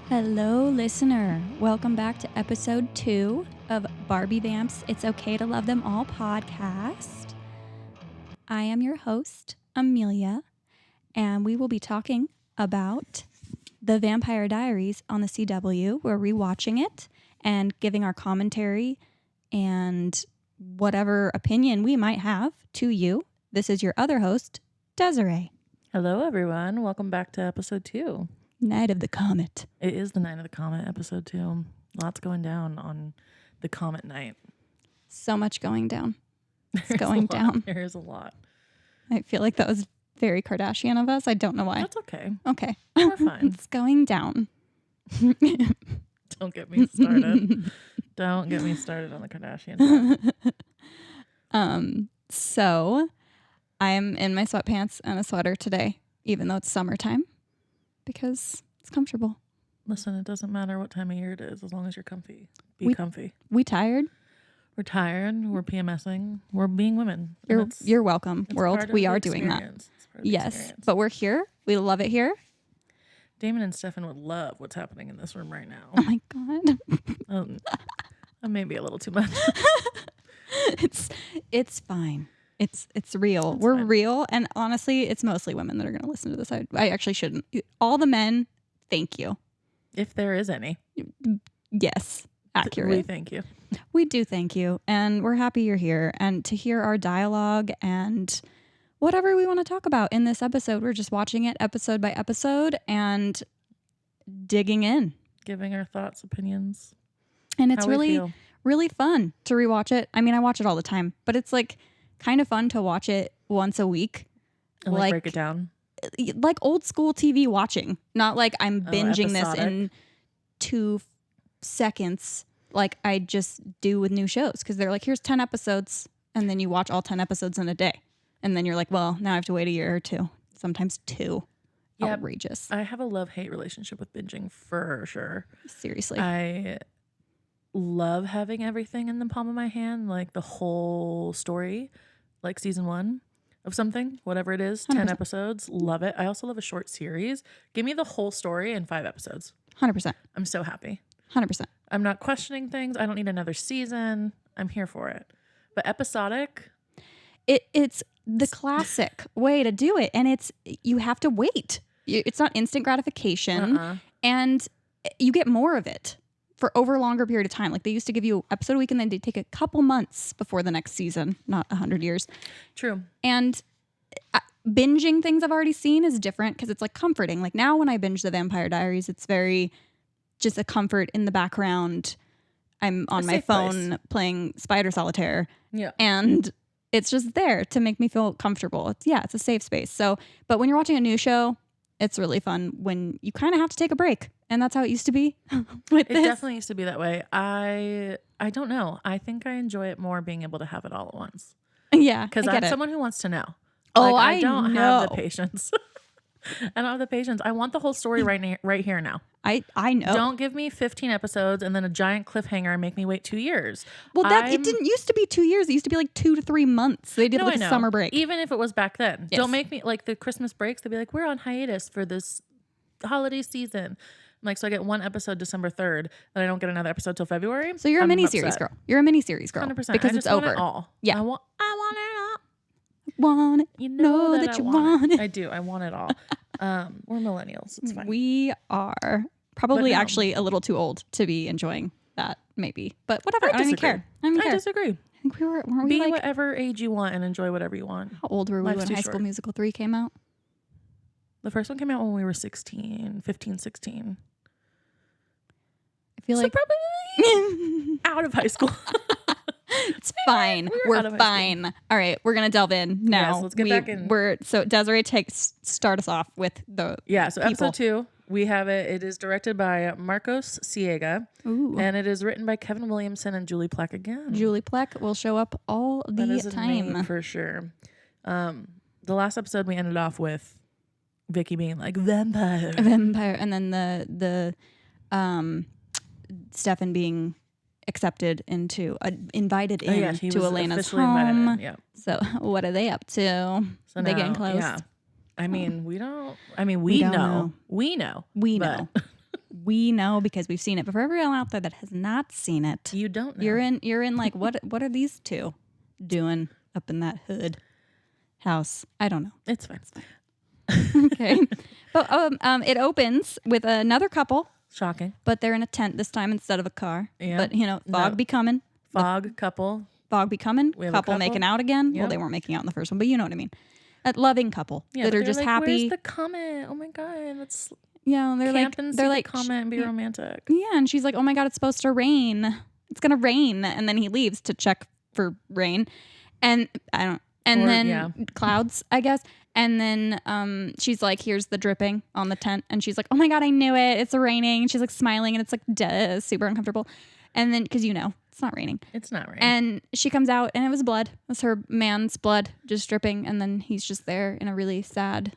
Hello, listener. Welcome back to episode 2 of Barbie Vamps It's Okay to Love Them All podcast. I am your host, Amelia, and we will be talking about the Vampire Diaries on the CW. We're rewatching it and giving our commentary and whatever opinion we might have to you. This is your other host, Desiree. Hello, everyone. Welcome back to episode 2. Night of the Comet. It is the Night of the Comet, episode 2. Lots going down on the Comet night. So much going down. It's going down. There's a lot. I feel like that was very Kardashian of us. I don't know why. That's okay. Okay. We're fine. It's going down. Don't get me started. Don't get me started on the Kardashian. So I am in my sweatpants and a sweater today, even though it's summertime, because it's comfortable. Listen, it doesn't matter what time of year it is, as long as you're comfy. Be comfy. We tired? We're tired. We're PMSing. We're being women. You're welcome, world. We are doing that. Yes, experience. but we're here. We love it here. Damon and Stefan would love what's happening in this room right now. Oh my God. Maybe a little too much. It's fine. It's real. It's We're fine. Real. And honestly, it's mostly women that are going to listen to this. I actually shouldn't. All the men, thank you. If there is any. Yes. Accurate. We thank you. We do thank you. And we're happy you're here. And to hear our dialogue and whatever we want to talk about in this episode, we're just watching it episode by episode and digging in. Giving our thoughts, opinions. And it's really fun to rewatch it. I mean, I watch it all the time, but it's like kind of fun to watch it once a week. And like break it down. Like old school TV watching. Not like I'm binging this episodic. in 2 seconds like I just do with new shows. Because they're like, here's 10 episodes. And then you watch all 10 episodes in a day. And then you're like, well, now I have to wait a year or 2. Sometimes 2. Yep. Outrageous. I have a love-hate relationship with binging for sure. Seriously. I love having everything in the palm of my hand, like the whole story, like season 1 of something, whatever it is, 10 100%. episodes. Love it. I also love a short series. Give me the whole story in 5 episodes. 100%. I'm so happy. 100%. I'm not questioning things. I don't need another season. I'm here for it. But episodic... It's the classic way to do it. And you have to wait. It's not instant gratification. And you get more of it for over a longer period of time. Like they used to give you episode a week and then they'd take a couple months before the next season, not 100 years. True. And binging things I've already seen is different because it's like comforting. Like now when I binge the Vampire Diaries, it's very just a comfort in the background. I'm on my phone playing Spider Solitaire. Yeah. And it's just there to make me feel comfortable. It's a safe space. So, but when you're watching a new show, it's really fun when you kind of have to take a break. And that's how it used to be with this. It definitely used to be that way. I don't know. I think I enjoy it more being able to have it all at once. Yeah. Because I'm someone who wants to know. Oh, like, I don't know. have the patience. I don't have the patience. I want the whole story right here now. I know. Don't give me 15 episodes and then a giant cliffhanger and make me wait 2 years. Well, it didn't used to be 2 years. It used to be like 2 to 3 months. They did like a summer break. Even if it was back then. Yes. Don't make me like the Christmas breaks. They'd be like, we're on hiatus for this holiday season. I'm like, so I get 1 episode December 3rd and I don't get another episode till February. So you're a mini-series girl. You're a mini-series girl. 100%. Because it's over. It all. Yeah. I want it all. Want it. You know that you want it. I do. I want it all. We're millennials. It's fine. We are probably actually a little too old to be enjoying that, maybe. But whatever. I don't even care. I disagree. I think weren't we Be like whatever age you want and enjoy whatever you want. How old were we when High School Musical 3 came out? The first one came out when we were 15, 16. I feel like probably out of high school. It's fine. We're fine. All right, we're gonna delve in now. Yes, let's get back in. So Desiree start us off with the So episode 2, we have it. It is directed by Marcos Siega, and it is written by Kevin Williamson and Julie Plec again. Julie Plec will show up all the that is a time name for sure. The last episode we ended off with Vicky being like vampire, and then the Stefan being accepted into invited in to Elena's home. Yeah. So what are they up to? So they getting close? Yeah. I mean, we know. We know. We know. We know because we've seen it. But for everyone out there that has not seen it, You don't know. You're in like what are these two doing up in that hood house? I don't know. It's fine. Okay. But it opens with another couple, Shocking. but they're in a tent this time instead of a car. Yeah. But fog be coming. Fog couple. Fog be coming. We have a Couple making out again. Yep. Well, they weren't making out in the first one, but you know what I mean. A loving couple that are just like, happy. Where's the Comet? Oh my God, let's Yeah, they're camp like and see they're the like Comet and be romantic. Yeah, and she's like, "Oh my God, it's supposed to rain. It's gonna rain." And then he leaves to check for rain, and clouds, I guess. And then she's like, "Here's the dripping on the tent," and she's like, "Oh my God, I knew it. It's raining." And she's like smiling, and it's like super uncomfortable. And then because it's not raining. It's not raining. And she comes out, and it was blood. It was her man's blood just dripping, and then he's just there in a really sad,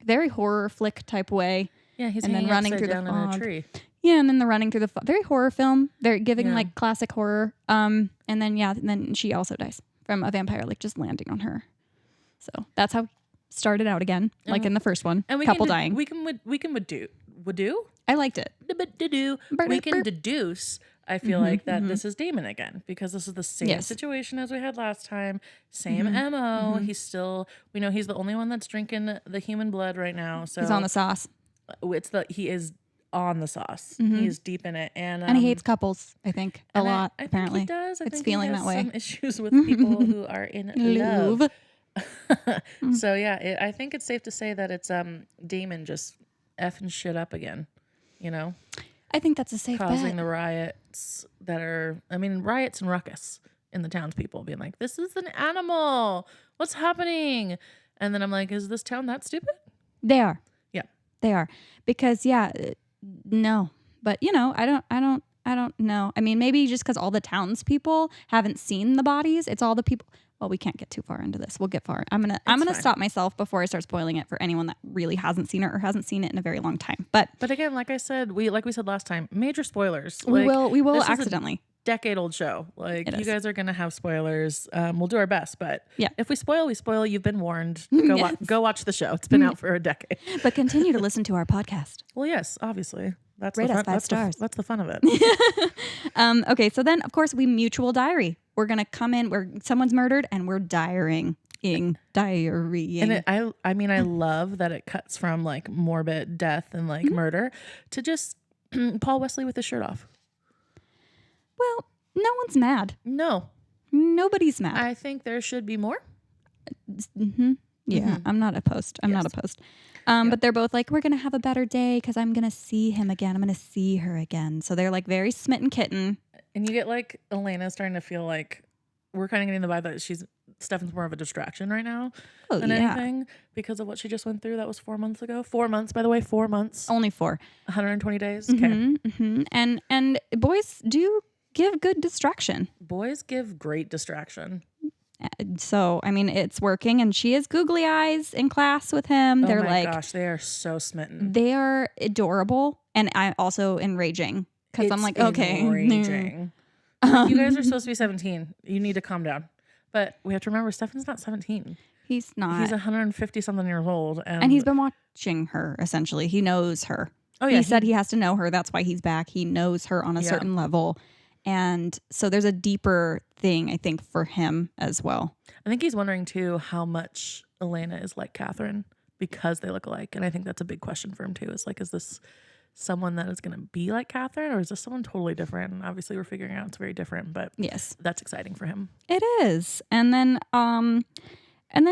very horror flick type way. Yeah, he's and then running through the down fog. in a tree. Yeah, and then the running through the very horror film. They're giving like classic horror. And then she also dies from a vampire like just landing on her. So that's how it started out again, like in the first one. And couple dying. We can do. I liked it. We can deduce. I feel like that this is Damon again because this is the same situation as we had last time. Same MO. He's still. We know he's the only one that's drinking the human blood right now. So he's on the sauce. He is on the sauce. He's deep in it, and he hates couples. I think a lot. I apparently, think he does. It's feeling he has that way. Some issues with people who are in love. So yeah, I think it's safe to say that it's Damon just effing shit up again. I think that's a safe causing bet. the riots riots and ruckus in the townspeople being like, "This is an animal. What's happening?" And then I'm like, "Is this town that stupid?" They are. Yeah, they are because no, but I don't know. I mean, maybe just because all the townspeople haven't seen the bodies. It's all the people. Well, we can't get too far into this. We'll get far. I'm gonna stop myself before I start spoiling it for anyone that really hasn't seen it or hasn't seen it in a very long time. But again, like we said last time, major spoilers. We will accidentally. Decade-old show. Like you is. guys are gonna have spoilers. We'll do our best, but yeah, if we spoil, we spoil. You've been warned. Go watch the show. It's been out for a decade. But continue to listen to our podcast. Well, yes, obviously. That's Rate the fun. us 5 stars. That's the fun of it. Okay, so then of course we mutual diary. We're gonna come in where someone's murdered and we're diarying. And I love that it cuts from like morbid death and like murder to just Paul Wesley with his shirt off. Well, no one's mad. No, nobody's mad. I think there should be more. Yeah, I'm not opposed. Not opposed. But they're both like, we're going to have a better day because I'm going to see him again. I'm going to see her again. So they're like very smitten kitten. And you get like Elena starting to feel like we're kind of getting the vibe that Stefan's more of a distraction right now than anything because of what she just went through. That was 4 months ago. 4 months, by the way, 4 months. Only 4. 120 days. Okay. And boys do give good distraction. Boys give great distraction. So, I mean, it's working, and she has googly eyes in class with him. They're like, gosh, they are so smitten. They are adorable, and I'm also enraging because I'm like, okay. Enraging. You guys are supposed to be 17. You need to calm down. But we have to remember, Stefan's not 17. He's not. He's 150-something years old. And he's been watching her, essentially. He knows her. Oh, yeah. He said he has to know her. That's why he's back. He knows her on a certain level. And so there's a deeper thing, I think, for him as well. I think he's wondering, too, how much Elena is like Catherine because they look alike. And I think that's a big question for him, too. It's like, is this someone that is going to be like Catherine, or is this someone totally different? And obviously, we're figuring out it's very different, but yes, that's exciting for him. It is. And then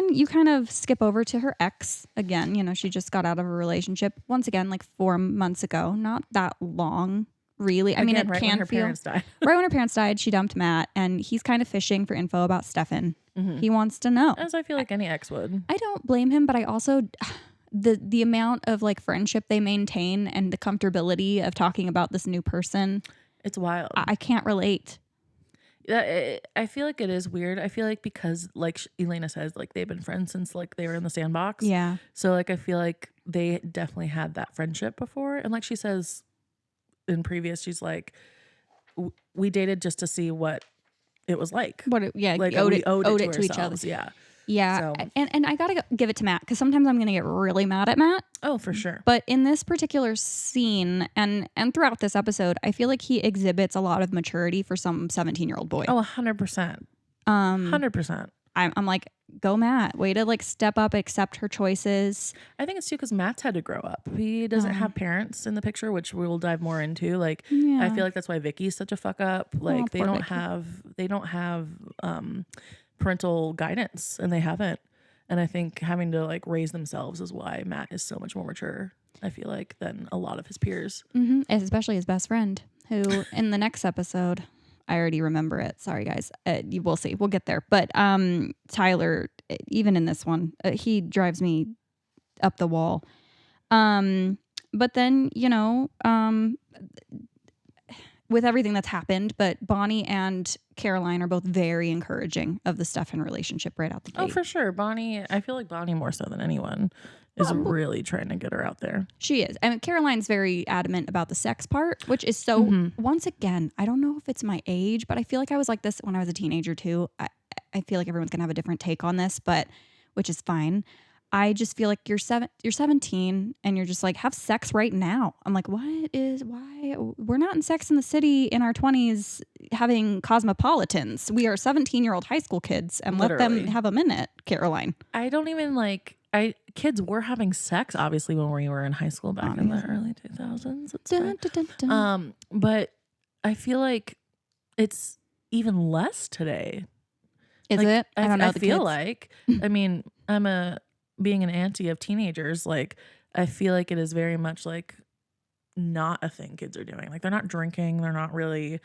you kind of skip over to her ex again. You know, she just got out of a relationship once again, like 4 months ago. Not that long. Really, I mean, it right can when her feel parents died. Right when her parents died, she dumped Matt, and he's kind of fishing for info about Stefan. He wants to know, as I feel like any ex would. I don't blame him, but I also the amount of like friendship they maintain and the comfortability of talking about this new person, it's wild. I can't relate. I feel like it is weird. I feel like because, like Elena says, like they've been friends since like they were in the sandbox. Yeah. So like I feel like they definitely had that friendship before, and like she says in previous, she's like, we dated just to see what it was like. Like we owed it to each other. Yeah. Yeah, So, and I gotta give it to Matt because sometimes I'm gonna get really mad at Matt. oh, for sure. But in this particular scene and throughout this episode, I feel like he exhibits a lot of maturity for some 17-year-old boy. Oh, 100%. 100%. I'm like, go Matt, way to like step up, accept her choices. I think it's too because Matt's had to grow up. He doesn't have parents in the picture, which we will dive more into. Like, I feel like that's why Vicky's such a fuck up. Like, they don't have parental guidance, and they haven't. And I think having to like raise themselves is why Matt is so much more mature, I feel like, than a lot of his peers. Especially his best friend, who in the next episode, I already remember it. Sorry, guys. We'll see. We'll get there. But Tyler, even in this one, he drives me up the wall. But then, with everything that's happened, but Bonnie and Caroline are both very encouraging of the Stefan relationship right out the gate. Oh, for sure. Bonnie, I feel like Bonnie more so than anyone is really trying to get her out there. She is. I mean, Caroline's very adamant about the sex part, which is so, once again, I don't know if it's my age, but I feel like I was like this when I was a teenager too. I feel like everyone's going to have a different take on this, but which is fine. I just feel like you're 17 and you're just like, have sex right now. I'm like, why? We're not in Sex in the City in our 20s having cosmopolitans. We are 17-year-old high school kids and Literally. let them have a minute, Caroline. I don't even kids were having sex obviously when we were in high school back in the early 2000s. It's Dun, dun, dun, dun. but I feel like it's even less today. Is Like, it? I don't know. I feel like, I mean, being an auntie of teenagers, like, I feel like it is very much like not a thing kids are doing. Like, they're not drinking. They're not really,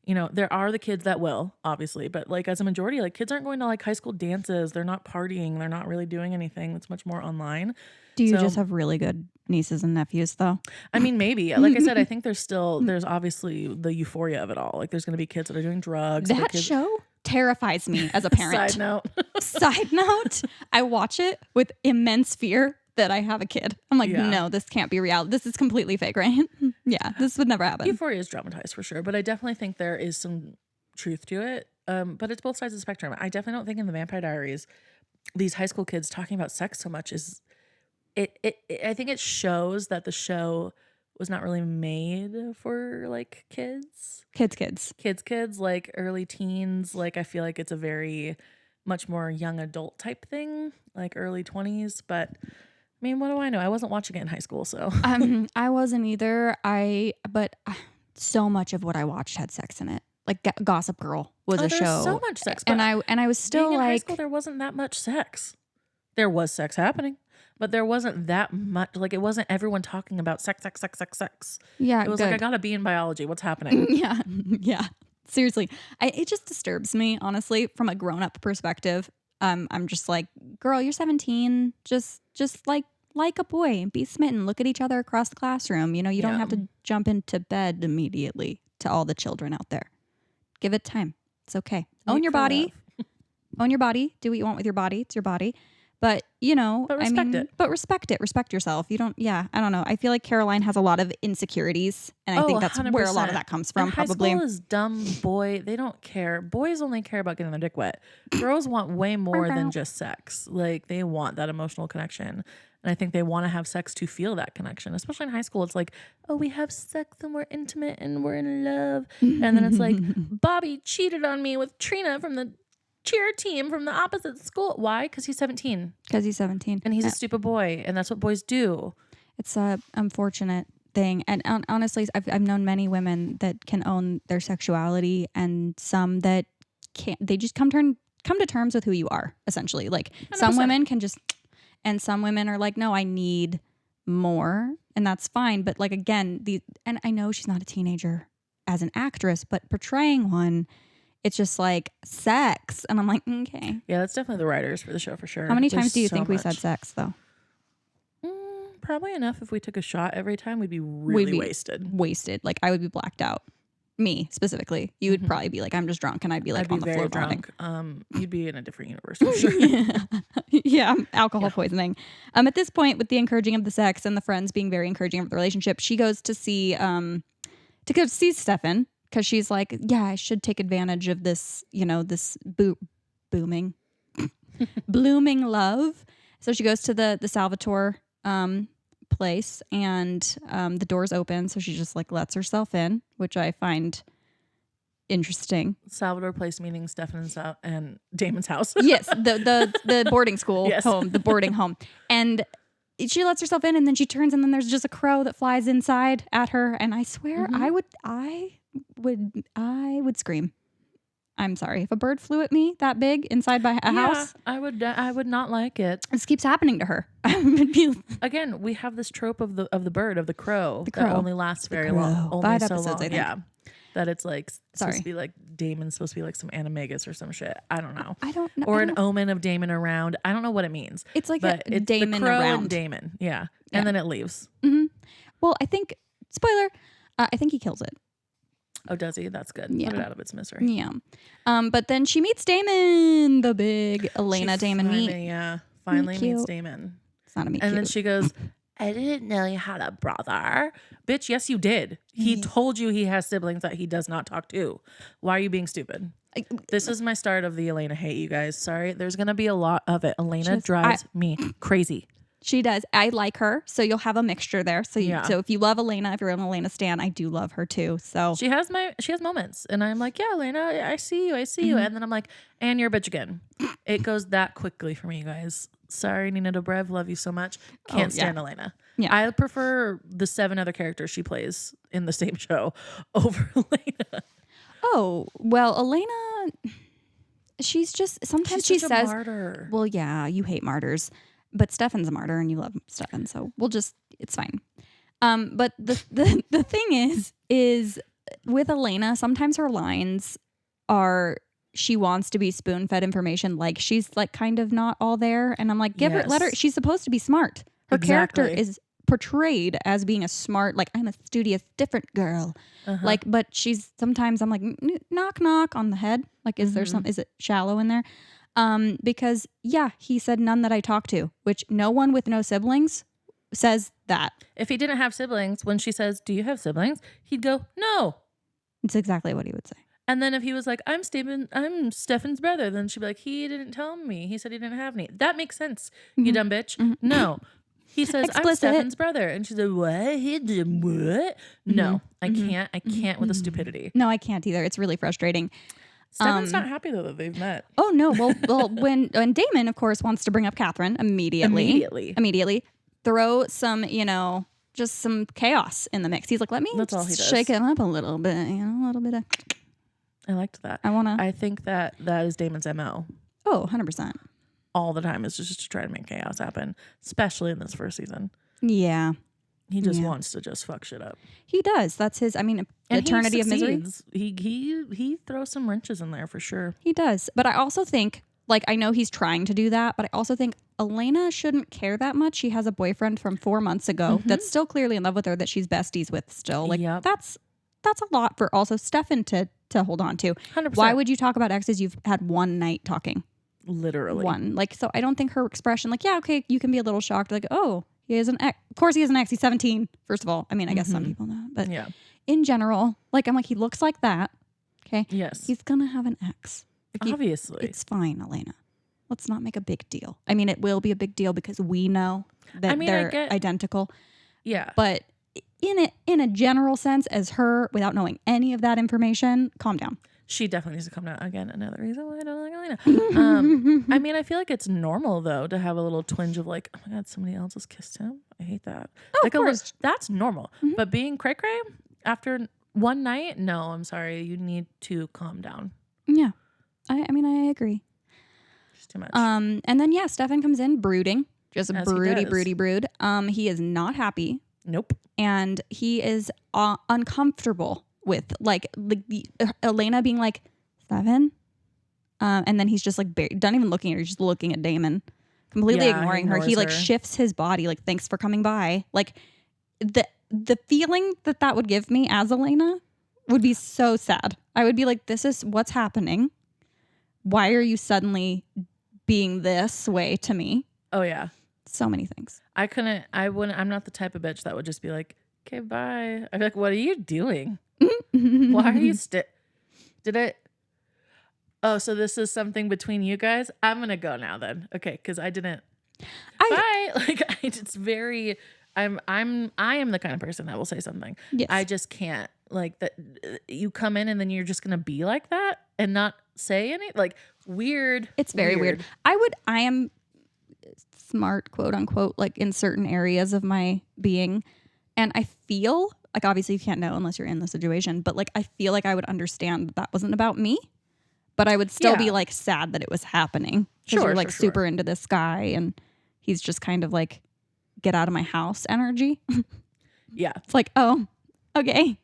there are the kids that will, obviously, but like as a majority, like kids aren't going to like high school dances. They're not partying. They're not really doing anything. It's much more online. Do you just have really good nieces and nephews though? I mean, maybe. Like I said, I think there's obviously the euphoria of it all. Like there's going to be kids that are doing drugs. That show terrifies me as a parent. Side note, I watch it with immense fear that I have a kid. I'm like, no, this can't be real. This is completely fake, right? Yeah, this would never happen. Euphoria is dramatized for sure, but I definitely think there is some truth to it. But it's both sides of the spectrum. I definitely don't think in the Vampire Diaries, these high school kids talking about sex so much is it. I think it shows that the show was not really made for like kids, like early teens. Like I feel like it's a very much more young adult type thing, like early 20s. But I mean, what do I know? I wasn't watching it in high school, so I wasn't either. But so much of what I watched had sex in it. Like Gossip Girl was a show. So much sex, and I was still being in like, high school, there wasn't that much sex. There was sex happening, but there wasn't that much. Like it wasn't everyone talking about sex. Yeah, it was good. like I gotta be in biology. What's happening? Yeah. Seriously, it just disturbs me, honestly, from a grown-up perspective. I'm just like, girl, you're 17. Just like a boy and be smitten. Look at each other across the classroom. You don't have to jump into bed immediately. To all the children out there, give it time. It's okay. Own your body. Own your body. Do what you want with your body. It's your body. But respect it. But respect it. Respect yourself. You don't. Yeah. I don't know. I feel like Caroline has a lot of insecurities, and I think that's 100%. Where a lot of that comes from. And probably. High school is dumb. They don't care. Boys only care about getting their dick wet. Girls want way more than just sex. Like they want that emotional connection. And I think they want to have sex to feel that connection, especially in high school. It's like, oh, we have sex and we're intimate and we're in love. And then it's like, Bobby cheated on me with Trina from the cheer team from the opposite school. Why? Because he's 17. And he's a stupid boy. And that's what boys do. It's a unfortunate thing. And honestly, I've known many women that can own their sexuality and some that can't. They just come to terms with who you are, essentially. Like 100%. Some women can just... And some women are like, no, I need more. And that's fine. But like, again, and I know she's not a teenager as an actress, but portraying one, it's just like sex. And I'm like, okay. Yeah, that's definitely the writers for the show for sure. How many times do you think we said sex though? Probably enough. If we took a shot every time, we'd be really wasted. Like I would be blacked out. Me specifically, you would probably be like, I'm just drunk, and I'd be like on the floor drunk. You'd be in a different universe for sure. Yeah, alcohol poisoning. At this point, with the encouraging of the sex and the friends being very encouraging of the relationship, she goes to see Stefan because she's like, yeah, I should take advantage of this, this booming. blooming love. So she goes to the Salvatore place, and the doors open, so she just like lets herself in, which I find interesting. Salvador Place meaning Stefan's out and Damon's house. Yes, the boarding school Yes. home, the boarding home. And she lets herself in, and then she turns, and then there's just a crow that flies inside at her, and I swear I would scream. I'm sorry. If a bird flew at me that big inside by a house, I would not like it. this keeps happening to her. I would be Again, we have this trope of the bird, of the crow, crow. that only lasts very long. Only 5 so episodes, long. I think. Yeah. That it's like supposed Sorry. to be like Damon's supposed to be like some animagus or some shit. I don't know. I don't know. Or I an don't- omen of Damon around. I don't know what it means. It's like but a it's Damon the crow around. and Damon. Yeah. Yeah. And then it leaves. Well, I think, spoiler, I think he kills it. Oh, does he? That's good. Yeah. Put it out of its misery. Yeah. But then she meets Damon, the big Elena Damon meet. Yeah. Finally meets cute. Damon. It's not a meet And cute. then she goes, I didn't know you had a brother. Bitch, yes, you did. He told you he has siblings that he does not talk to. Why are you being stupid? This is my start of the Elena hate, you guys. Sorry. There's going to be a lot of it. Elena drives me crazy. She does. I like her, so you'll have a mixture there. So so if you love Elena, if you're an Elena stan, I do love her too. So She has moments, and I'm like, yeah, Elena, I see you, and then I'm like, and you're a bitch again. It goes that quickly for me, you guys. Sorry, Nina Dobrev, love you so much. Can't stand Elena. Yeah. I prefer the 7 other characters she plays in the same show over Elena. Oh, well, Elena, she's just, sometimes she She's such a says, martyr. well, yeah, you hate martyrs, but Stefan's a martyr and you love Stefan. So it's fine. But the thing is with Elena, sometimes her lines are, she wants to be spoon fed information. Like she's like kind of not all there. And I'm like, let her, she's supposed to be smart. Her character is portrayed as being a smart, like I'm a studious, different girl. Like, but she's sometimes I'm like, knock, knock on the head. Like, is there is it shallow in there? Because he said none that I talked to, which no one with no siblings says that. If he didn't have siblings, when she says, do you have siblings? He'd go, no. It's exactly what he would say. And then if he was like, I'm Stefan's brother, then she'd be like, he didn't tell me. He said he didn't have any. That makes sense, you dumb bitch. No. He says, Explicit. I'm Stefan's brother. And she's like, what? He did what? No, I can't with the stupidity. No, I can't either. It's really frustrating. Stefan's not happy though that they've met. Oh no. Well, when Damon, of course, wants to bring up Catherine immediately throw some, just some chaos in the mix. He's like, let me shake him up a little bit, a little bit of. I liked that. I think that is Damon's MO. Oh, 100%. All the time is just to try to make chaos happen, especially in this first season. Yeah. He just wants to just fuck shit up. He does. That's his, eternity of misery. He throws some wrenches in there for sure. He does. But I also think, I know he's trying to do that, but I also think Elena shouldn't care that much. She has a boyfriend from 4 months ago that's still clearly in love with her, that she's besties with still. That's a lot for also Stefan to hold on to. 100%. Why would you talk about exes you've had one night talking? Literally. One. So I don't think her expression, okay, you can be a little shocked, oh, he has an ex. Of course he has an ex. He's 17, first of all. I mean, I guess some people know. But in general, I'm like, he looks like that. Okay? Yes. He's going to have an ex. Obviously. It's fine, Elena. Let's not make a big deal. I mean, it will be a big deal because we know that they're identical. Yeah. But in a general sense, as her, without knowing any of that information, calm down. She definitely needs to come down. Again, another reason why I don't like Elena. I mean, I feel like it's normal, though, to have a little twinge of oh my God, somebody else has kissed him. I hate that. Oh, of course. That's normal. But being cray-cray after one night, no, I'm sorry. You need to calm down. Yeah. I mean, I agree. It's too much. And then, Stefan comes in broody. Just As broody brood. He is not happy. Nope. And he is uncomfortable with Elena being like, Stefan? And then he's just not even looking at her, he's just looking at Damon, completely ignoring her. He shifts his body, thanks for coming by. The feeling that would give me as Elena would be so sad. I would be like, this is what's happening. Why are you suddenly being this way to me? Oh, yeah. So many things. I'm not the type of bitch that would just be like, okay, bye. I'd be like, what are you doing? Why are you Oh, so this is something between you guys? I'm going to go now then. Okay, because I didn't. I Bye. Like, it's very. I am the kind of person that will say something. yes. I just can't. Like that. You come in and then you're just going to be like that and not say any. Like, weird. It's very weird. I am smart, quote unquote, like in certain areas of my being. And I feel like, obviously you can't know unless you're in the situation, but like, I feel like I would understand that wasn't about me, but I would still be like sad that it was happening. Because you're like super into this guy and he's just kind of like, get out of my house energy. Yeah. It's like, oh, okay.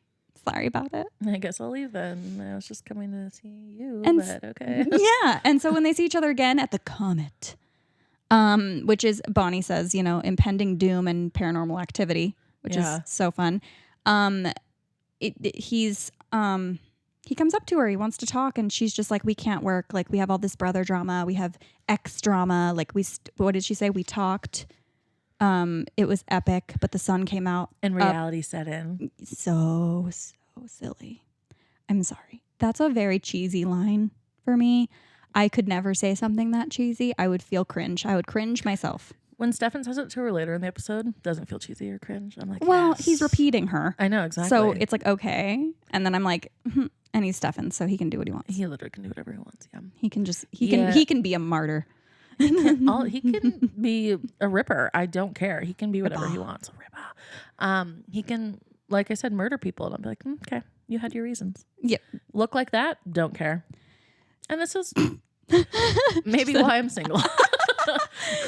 Sorry about it. I guess I'll leave then. I was just coming to see you, And but okay. Yeah. And so when they see each other again at the Comet, which is, Bonnie says, you know, impending doom and paranormal activity, which is so fun. He comes up to her. He wants to talk, and she's just like, we can't work. Like, we have all this brother drama. We have ex drama. Like, what did she say? We talked. It was epic, but the sun came out. And reality set in. So silly. I'm sorry. That's a very cheesy line for me. I could never say something that cheesy. I would feel cringe. I would cringe myself. When Stefan says it to her later in the episode, doesn't feel cheesy or cringe. I'm like, well, yes. He's repeating her. I know, exactly. So it's like, okay. And then I'm like, and he's Stefan, so he can do what he wants. He literally can do whatever he wants. Yeah. He can be a martyr. He can be a ripper. I don't care. He can be whatever he wants. A ripper. He can, like I said, murder people. And I'll be like, okay, you had your reasons. Yep. Look like that. Don't care. And this is maybe why I'm single.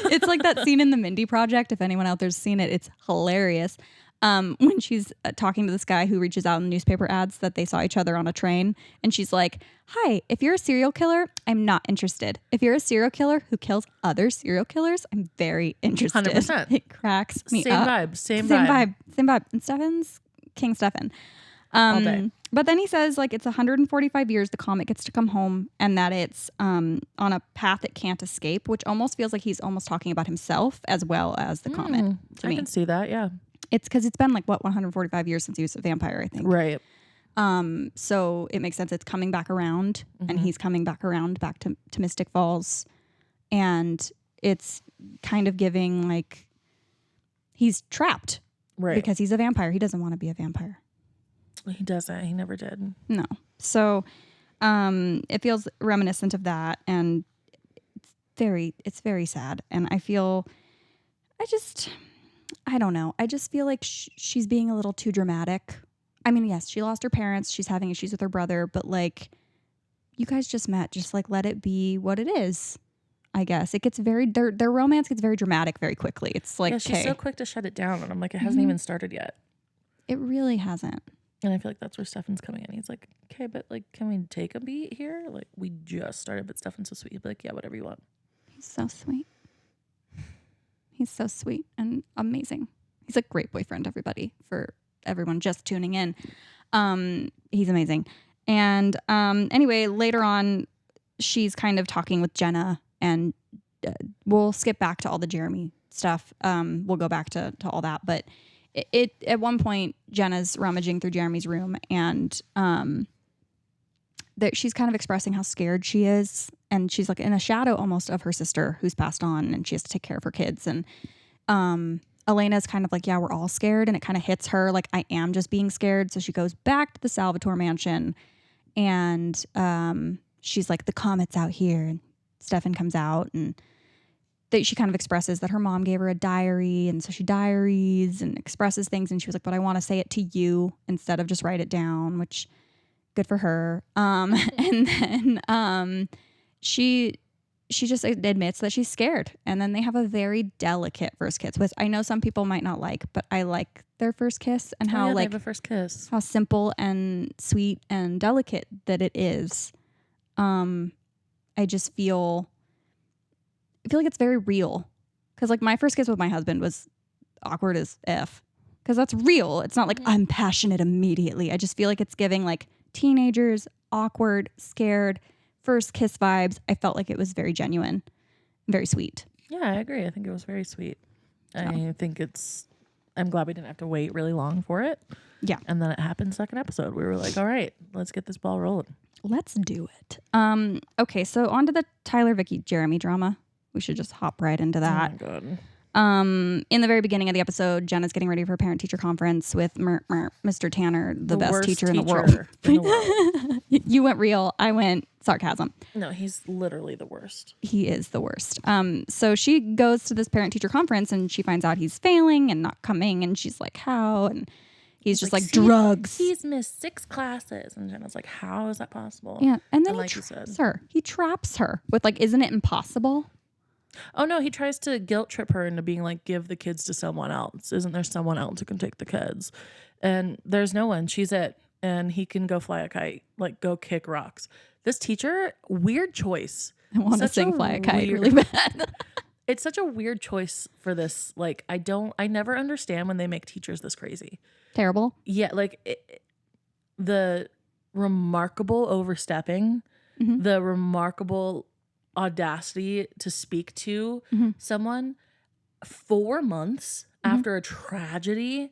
It's like that scene in the Mindy Project. If anyone out there's seen it, it's hilarious. When she's talking to this guy who reaches out in newspaper ads that they saw each other on a train. And she's like, hi, if you're a serial killer, I'm not interested. If you're a serial killer who kills other serial killers, I'm very interested. 100%. It cracks me Same up. vibe. Same vibe. And Stefan's King Stefan. All day. But then he says, like, it's 145 years the Comet gets to come home, and that it's on a path it can't escape, which almost feels like he's almost talking about himself as well as the Comet. To me. I can see that, yeah. It's because it's been like, 145 years since he was a vampire, I think. Right. So it makes sense. It's coming back around, and he's coming back around back to Mystic Falls. And it's kind of giving, like, he's trapped. Right. Because he's a vampire. He doesn't want to be a vampire. He doesn't. He never did. No. So it feels reminiscent of that, and it's very sad. And I don't know. I just feel like she's being a little too dramatic. I mean, yes, she lost her parents. She's having issues with her brother, but like, you guys just met. Just like, let it be what it is. I guess it gets their romance gets very dramatic very quickly. It's like, she's so quick to shut it down, and I'm like, it hasn't even started yet. It really hasn't. And I feel like that's where Stefan's coming in. He's like, okay, but like, can we take a beat here? Like, we just started, but Stefan's so sweet. He'll be like, yeah, whatever you want. He's so sweet. He's so sweet and amazing. He's a great boyfriend, everybody, for everyone just tuning in. He's amazing. And anyway, later on, she's kind of talking with Jenna, and we'll skip back to all the Jeremy stuff. We'll go back to all that. But it at one point, Jenna's rummaging through Jeremy's room, and that she's kind of expressing how scared she is. And she's like in a shadow almost of her sister who's passed on, and she has to take care of her kids. And Elena's kind of like, yeah, we're all scared. And it kind of hits her like, I am just being scared. So she goes back to the Salvatore mansion, and she's like, the Comet's out here. And Stefan comes out, and she kind of expresses that her mom gave her a diary. And so she diaries and expresses things. And she was like, but I want to say it to you instead of just write it down, which good for her. And then she just admits that she's scared. And then they have a very delicate first kiss, which I know some people might not like, but I like their first kiss and how they have a first kiss, how simple and sweet and delicate that it is. I just feel like it's very real. Cause like my first kiss with my husband was awkward as F. Cause that's real. It's not like I'm passionate immediately. I just feel like it's giving like teenagers, awkward, scared, first kiss vibes. I felt like it was very genuine, very sweet. Yeah, I agree. I think it was very sweet. I think it's I'm glad we didn't have to wait really long for it. Yeah. And then it happened second episode. We were like, all right, let's get this ball rolling. Let's do it. Okay, so on to the Tyler, Vicky, Jeremy drama. We should just hop right into that. Oh my God. In the very beginning of the episode, Jenna's getting ready for parent-teacher conference with Mr. Tanner, the best worst teacher in the world. You went real. I went sarcasm. No, he's literally the worst. He is the worst. So she goes to this parent-teacher conference and she finds out he's failing and not coming. And she's like, how? And he's just like drugs. He's missed 6 classes. And Jenna's like, how is that possible? Yeah. And then like he traps her. He traps her with like, isn't it impossible? Oh no, he tries to guilt trip her into being like, give the kids to someone else. Isn't there someone else who can take the kids? And there's no one. She's it. And he can go fly a kite, like go kick rocks. This teacher, weird choice. I want to sing fly a kite really bad. It's such a weird choice for this. Like, I never understand when they make teachers this crazy. Terrible. Yeah, like the remarkable overstepping, the remarkable audacity to speak to someone 4 months after a tragedy.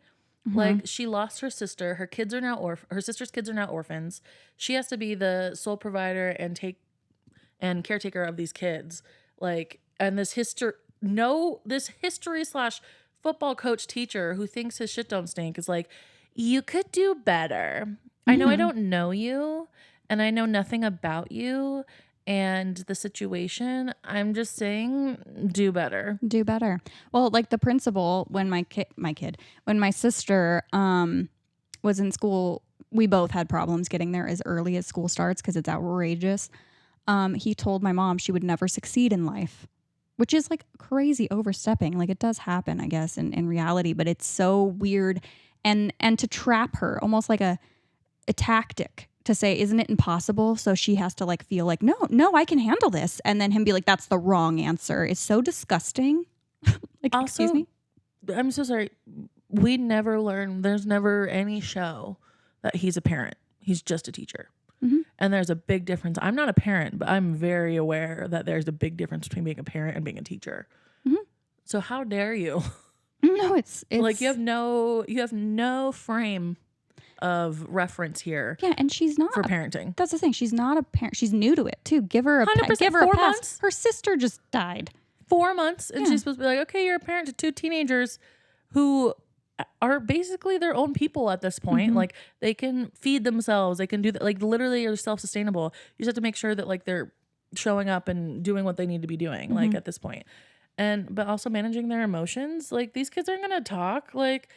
Like, she lost her sister. Her kids are now her sister's kids are now orphans. She has to be the sole provider and caretaker of these kids. Like, and this history / football coach teacher who thinks his shit don't stink is like, you could do better. I know I don't know you and I know nothing about you and the situation. I'm just saying, do better. Do better. Well, like the principal, when when my sister was in school, we both had problems getting there as early as school starts because it's outrageous. He told my mom she would never succeed in life, which is like crazy overstepping. Like, it does happen, I guess, in reality, but it's so weird. And to trap her, almost like a tactic to say, isn't it impossible? So she has to like feel like, no, I can handle this. And then him be like, that's the wrong answer. It's so disgusting. Like, also, excuse me? I'm so sorry. We never learn. There's never any show that he's a parent. He's just a teacher. And there's a big difference. I'm not a parent, but I'm very aware that there's a big difference between being a parent and being a teacher. So how dare you? No, it's like, you have no frame of reference here. Yeah, and she's not for parenting. That's the thing. She's not a parent. She's new to it too. Give her a 4 pass. months. Her sister just died. 4 months, and she's supposed to be like, okay, you're a parent to 2 teenagers who are basically their own people at this point. Like, they can feed themselves. They can do that. Like, literally are self-sustainable. You just have to make sure that like they're showing up and doing what they need to be doing. Like, at this point. But also managing their emotions. Like, these kids aren't going to talk like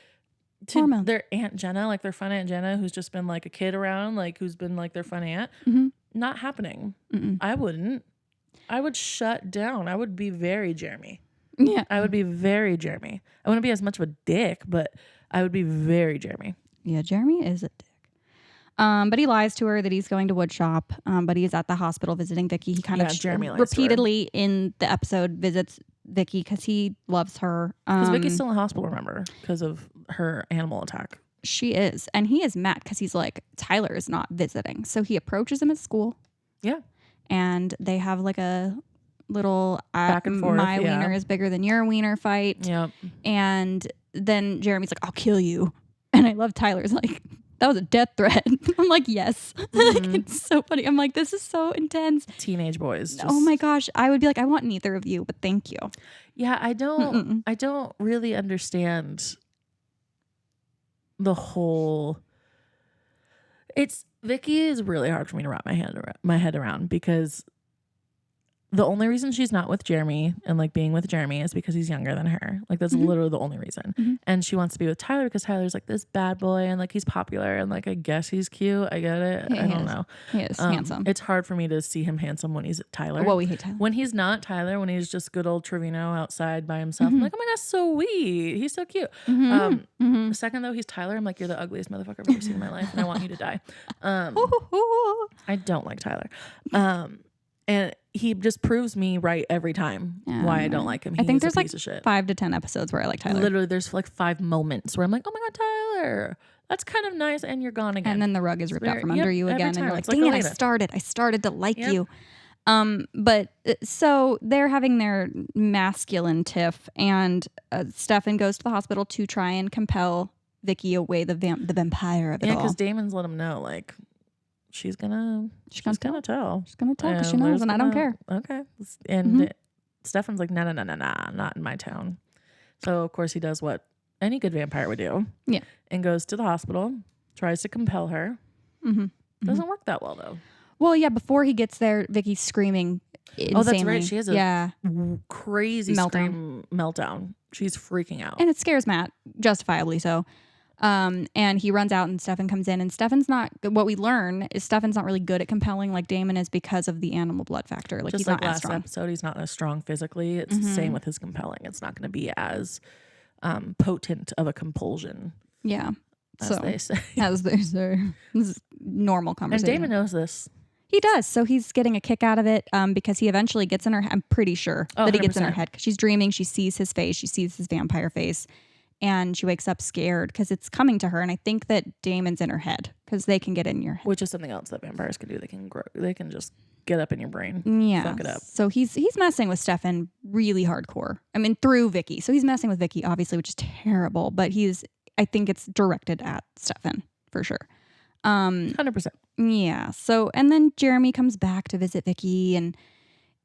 to their Aunt Jenna, like their fun Aunt Jenna, who's just been like a kid around, like who's been like their fun aunt. Not happening. I wouldn't. I would shut down. I would be very Jeremy. Yeah. I would be very Jeremy. I wouldn't be as much of a dick, but I would be very Jeremy. Yeah, Jeremy is a dick. But he lies to her that he's going to woodshop, but he's at the hospital visiting Vicky. He kind of Jeremy repeatedly in the episode visits Vicky because he loves her. Because Vicky's still in the hospital, remember? Because of her animal attack. She is. And he is mad because he's like, Tyler is not visiting. So he approaches him at school. Yeah. And they have like a little back and forth, my wiener is bigger than your wiener fight. Yep. And then Jeremy's like, I'll kill you. And I love Tyler's like, that was a death threat. I'm like, yes. It's so funny. I'm like, this is so intense. Teenage boys. Oh my gosh. I would be like, I want neither of you, but thank you. Yeah, I don't really understand the whole. Vicky is really hard for me to wrap my head around because the only reason she's not with Jeremy and like being with Jeremy is because he's younger than her. Like, that's literally the only reason. And she wants to be with Tyler because Tyler's like this bad boy and like he's popular and like I guess he's cute. I get it. I don't know. He is handsome. It's hard for me to see him handsome when he's Tyler. Well, we hate Tyler. When he's not Tyler, when he's just good old Trevino outside by himself, I'm like, oh my gosh, so sweet. He's so cute. The second though he's Tyler, I'm like, you're the ugliest motherfucker I've ever seen in my life and I want you to die. I don't like Tyler. And he just proves me right every time why I don't like him. I think there's like piece of shit. 5 to 10 episodes where I like Tyler. Literally, there's like 5 moments where I'm like, oh my God, Tyler, that's kind of nice. And you're gone again. And then the rug is ripped out from under you again. And you're like, like dang it, Elena. I started to like you. But so they're having their masculine tiff, and Stefan goes to the hospital to try and compel Vicky away, the vampire of it all. Yeah, because Damon's let him know, like, she's gonna tell. She's gonna tell because she knows, and I don't care. Okay. And Stefan's like, nah, not in my town. So, of course, he does what any good vampire would do. Yeah. And goes to the hospital, tries to compel her. Doesn't work that well, though. Well, yeah, before he gets there, Vicky's screaming insanely. Oh, that's right. She has a crazy meltdown. She's freaking out. And it scares Matt, justifiably so. And he runs out and Stefan comes in, and Stefan's not, what we learn is Stefan's not really good at compelling like Damon is because of the animal blood factor. Like, just he's like not as last strong. episode, he's not as strong physically. It's the same with his compelling. It's not going to be as potent of a compulsion. Yeah. As they say. As they say. This is normal conversation. And Damon knows this. He does. So he's getting a kick out of it because he eventually gets in her, I'm pretty sure that he gets in her head because she's dreaming. She sees his face. She sees his vampire face. And she wakes up scared because it's coming to her. And I think that Damon's in her head because they can get in your head. Which is something else that vampires can do. They can grow. They can just get up in your brain. Yeah. Fuck it up. So he's messing with Stefan really hardcore. I mean, through Vicky. So he's messing with Vicky, obviously, which is terrible. But I think it's directed at Stefan for sure. 100%. Yeah. So, and then Jeremy comes back to visit Vicky, and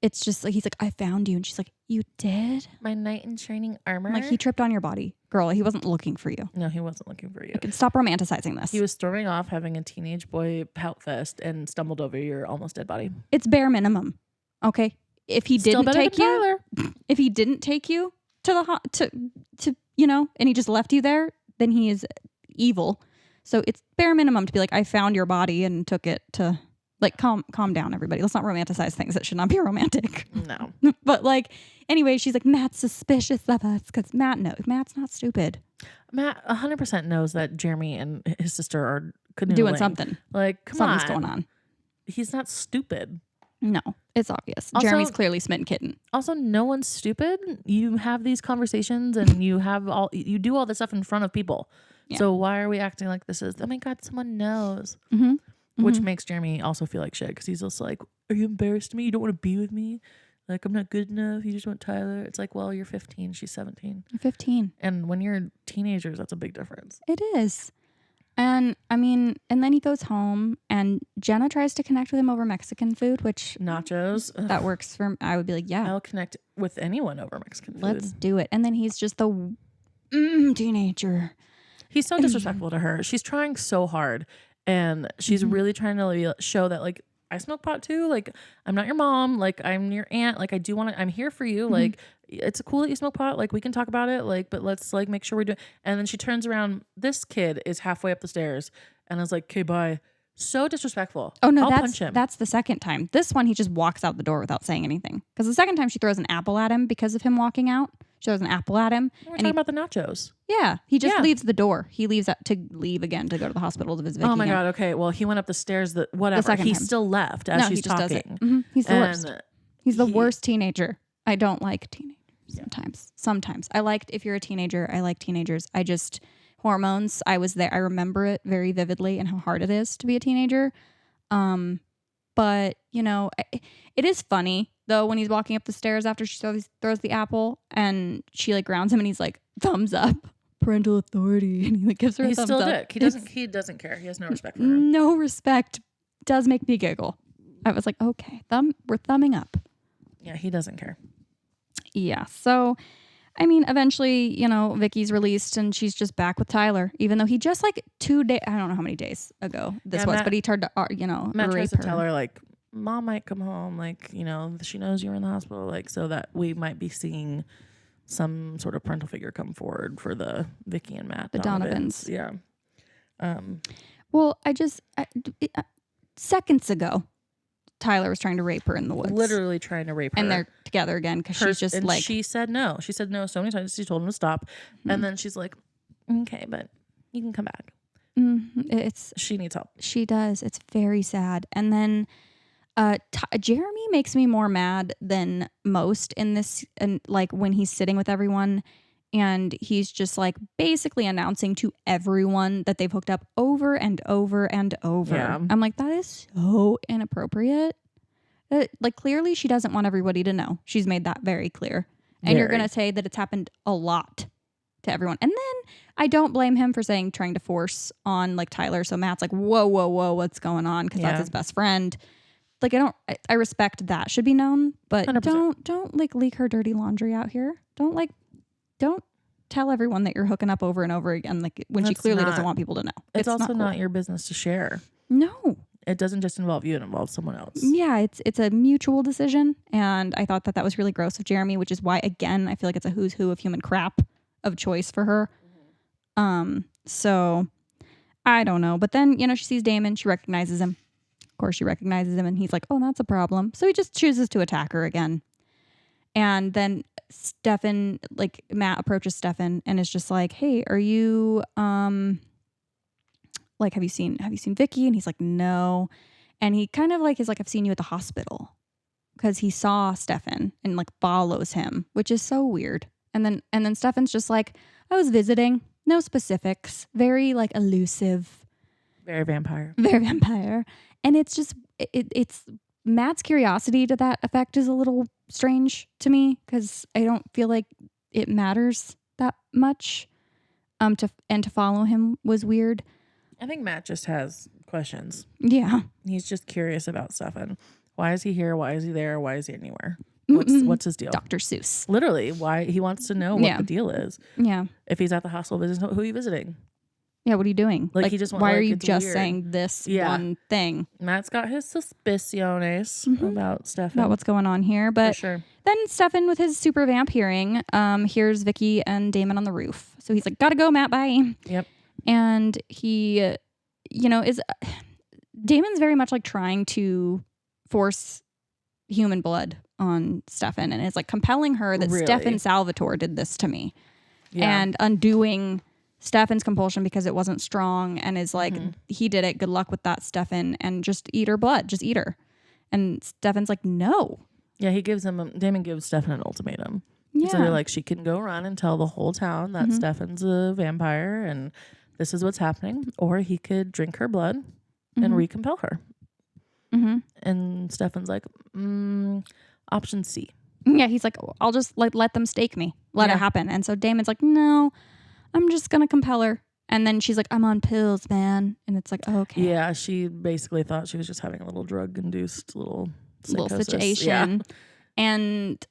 it's just like, he's like, I found you. And she's like, you did? My knight in shining armor? Like, he tripped on your body. Girl, he wasn't looking for you. No, he wasn't looking for you. Like, stop romanticizing this. He was storming off, having a teenage boy pout fest, and stumbled over your almost dead body. It's bare minimum. Okay? If he didn't take you, if he didn't take you to the to and he just left you there, then he is evil. So it's bare minimum to be like, I found your body and took it to, like, calm down, everybody. Let's not romanticize things that should not be romantic. No. But, like, anyway, she's like, Matt's suspicious of us because Matt knows. Matt's not stupid. Matt 100% knows that Jeremy and his sister are canoodling. Doing something. Like, come Something's going on. He's not stupid. No, it's obvious. Also, Jeremy's clearly smitten kitten. Also, no one's stupid. You have these conversations and you do all this stuff in front of people. Yeah. So why are we acting like this is, oh my God, someone knows. Which makes Jeremy also feel like shit because he's also like, are you embarrassed of me? You don't want to be with me? Like, I'm not good enough. You just want Tyler. It's like, well, you're 15. She's 17. You're 15. And when you're teenagers, that's a big difference. It is. And I mean, and then he goes home and Jenna tries to connect with him over Mexican food, which nachos. That works for, I would be like, yeah. I'll connect with anyone over Mexican food. Let's do it. And then he's just the teenager. He's so disrespectful to her. She's trying so hard. And she's really trying to show that, like, I smoke pot too. Like, I'm not your mom. Like, I'm your aunt. Like, I do want to, I'm here for you. Like, it's cool that you smoke pot. Like, we can talk about it. Like, but let's, like, make sure we're doing. And then she turns around. This kid is halfway up the stairs. And I was like, okay, bye. So disrespectful. Oh, no, I'll punch him. That's the second time. This one, he just walks out the door without saying anything. Because the second time she throws an apple at him because of him walking out. She throws an apple at him. We're talking about the nachos. Yeah. He just leaves the door. He leaves to leave again to go to the hospital to visit Vicky. Oh my God. Okay. Well, he went up the stairs. Whatever. He still left as she's talking. Does it. He's the worst. He's the worst teenager. I don't like teenagers sometimes. If you're a teenager, I like teenagers. I just, hormones, I was there. I remember it very vividly and how hard it is to be a teenager. But, it is funny, though, when he's walking up the stairs after she throws the apple and she, like, grounds him and he's like, thumbs up, parental authority. And he, like, gives her a thumbs up. He's still dick. He doesn't care. He has no respect for her. No respect. Does make me giggle. I was like, okay, we're thumbing up. Yeah, he doesn't care. Yeah. So, I mean, eventually, Vicky's released and she's just back with Tyler, even though he just, like, 2 days, I don't know how many days ago this was, but he tried to, Matt tries to her. tell her, like, Mom might come home, like, she knows you're in the hospital, like, so that we might be seeing some sort of parental figure come forward for the Vicky and Matt. The Donovans. Yeah. Well, seconds ago, Tyler was trying to rape her in the woods. Literally trying to rape her. And they're together again because she's just like... she said no. She said no so many times. She told him to stop. And then she's like, okay, but you can come back. She needs help. She does. It's very sad. And then Jeremy makes me more mad than most in this, and like when he's sitting with everyone and he's just like basically announcing to everyone that they've hooked up over and over and over. Yeah. I'm like, that is so inappropriate. Like, clearly she doesn't want everybody to know. She's made that very clear. And you're going to say that it's happened a lot to everyone. And then I don't blame him for trying to force on like Tyler. So Matt's like, whoa, what's going on? Because that's his best friend. Like, I respect that should be known, but 100%. don't like leak her dirty laundry out here. Don't tell everyone that you're hooking up over and over again, like when she clearly doesn't want people to know. It's also not your business to share. No. It doesn't just involve you, it involves someone else. Yeah, it's a mutual decision. And I thought that was really gross of Jeremy, which is why, again, I feel like it's a who's who of human crap of choice for her. So I don't know. But then, she sees Damon, she recognizes him. Of course, she recognizes him and he's like, oh, that's a problem. So he just chooses to attack her again. And then Stefan, like Matt approaches Stefan and is just like, hey, are you, like, have you seen Vicky? And he's like, no. And he kind of like is like, I've seen you at the hospital, because he saw Stefan and like follows him, which is so weird. And then Stefan's just like, I was visiting, no specifics, very like elusive, very vampire. And it's just it's Matt's curiosity to that effect is a little strange to me, because I don't feel like it matters that much. To follow him was weird. I think Matt just has questions. Yeah. He's just curious about Stefan. Why is he here? Why is he there? Why is he anywhere? What's his deal? Dr. Seuss. Literally, why he wants to know what the deal is. Yeah. If he's at the hospital visiting, who are you visiting? Yeah, what are you doing? Like he just why are you just weird. Saying this one thing? Matt's got his suspiciones about Stefan. About what's going on here. But sure. Then Stefan, with his super vamp hearing, hears Vicky and Damon on the roof. So he's like, gotta go, Matt, bye. Yep. And he, is Damon's very much like trying to force human blood on Stefan, and it's like compelling her that Stefan Salvatore did this to me, and undoing Stefan's compulsion because it wasn't strong, and is like, he did it, good luck with that, Stefan, and just eat her blood, just eat her. And Stefan's like, no. Yeah, Damon gives Stefan an ultimatum. Yeah. So they're like, she can go run and tell the whole town that Stefan's a vampire and this is what's happening, or he could drink her blood and recompel her. And Stefan's like, option C. Yeah, he's like, I'll just let them stake me. Let it happen. And so Damon's like, no, I'm just going to compel her. And then she's like, I'm on pills, man. And it's like, oh, okay. Yeah, she basically thought she was just having a little drug-induced little situation. Yeah. And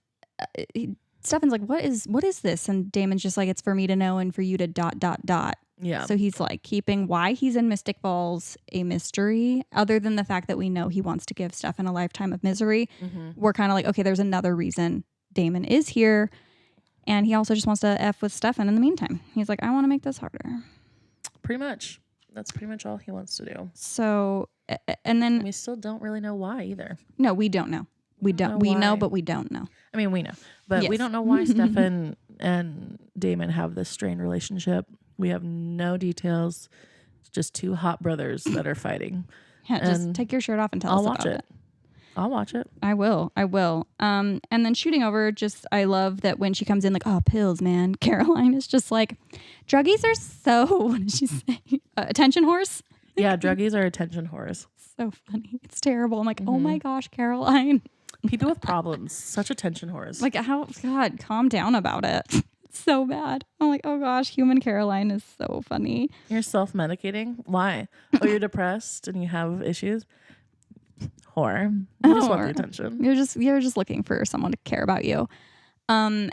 Stefan's like, what is this? And Damon's just like, it's for me to know and for you to ... Yeah. So he's like keeping why he's in Mystic Falls a mystery, other than the fact that we know he wants to give Stefan a lifetime of misery. We're kind of like, okay, there's another reason Damon is here. And he also just wants to F with Stefan in the meantime. He's like, I want to make this harder. Pretty much. That's pretty much all he wants to do. So, and then we still don't really know why either. No, we don't know. We know, but we don't know. I mean, we know, but we don't know why Stefan and Damon have this strained relationship. We have no details. It's just two hot brothers that are fighting. Yeah, just take your shirt off and tell us about it. I'll watch it. I will. And then shooting over, I love that when she comes in like, oh, pills, man. Caroline is just like, druggies are so, what did she say? Attention horse? Yeah, druggies are attention whores. So funny. It's terrible. I'm like, oh my gosh, Caroline. People with problems, such attention whores. Like, God, calm down about it. It's so bad. I'm like, oh gosh, human Caroline is so funny. You're self-medicating? Why? Oh, you're depressed and you have issues? Whore. You just want the attention. You're just looking for someone to care about you. And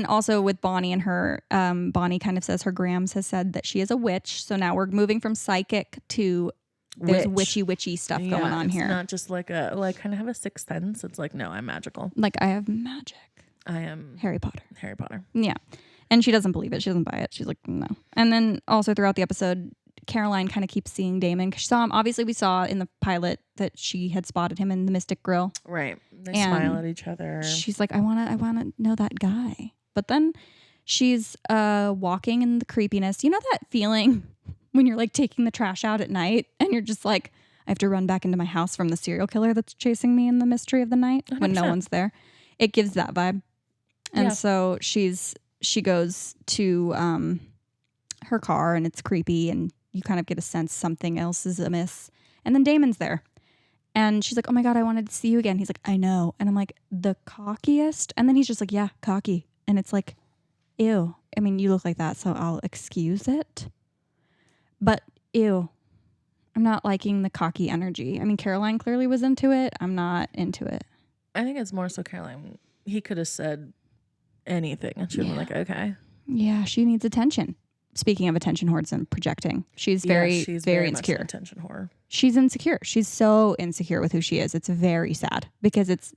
also with Bonnie and her, Bonnie kind of says her Grams has said that she is a witch. So now we're moving from psychic to there's witchy stuff going on here. It's not just like kind of have a sixth sense. It's like, no, I'm magical. Like, I have magic. I am Harry Potter. Yeah. And she doesn't believe it. She doesn't buy it. She's like, no. And then also throughout the episode, Caroline kind of keeps seeing Damon because she saw him. Obviously, we saw in the pilot that she had spotted him in the Mystic Grill. Right. They smile at each other. She's like, I wanna know that guy. But then she's walking in the creepiness. You know that feeling when you're like taking the trash out at night and you're just like, I have to run back into my house from the serial killer that's chasing me in the mystery of the night 100%. When no one's there. It gives that vibe. And so she goes to her car and it's creepy and you kind of get a sense something else is amiss. And then Damon's there. And she's like, oh my God, I wanted to see you again. He's like, I know. And I'm like, the cockiest. And then he's just like, yeah, cocky. And it's like, ew. I mean, you look like that, so I'll excuse it. But ew. I'm not liking the cocky energy. I mean, Caroline clearly was into it. I'm not into it. I think it's more so Caroline. He could have said anything and she would have been like, okay. Yeah, she needs attention. Speaking of attention whores and projecting, she's very insecure. Much an attention whore. She's insecure. She's so insecure with who she is. It's very sad because it's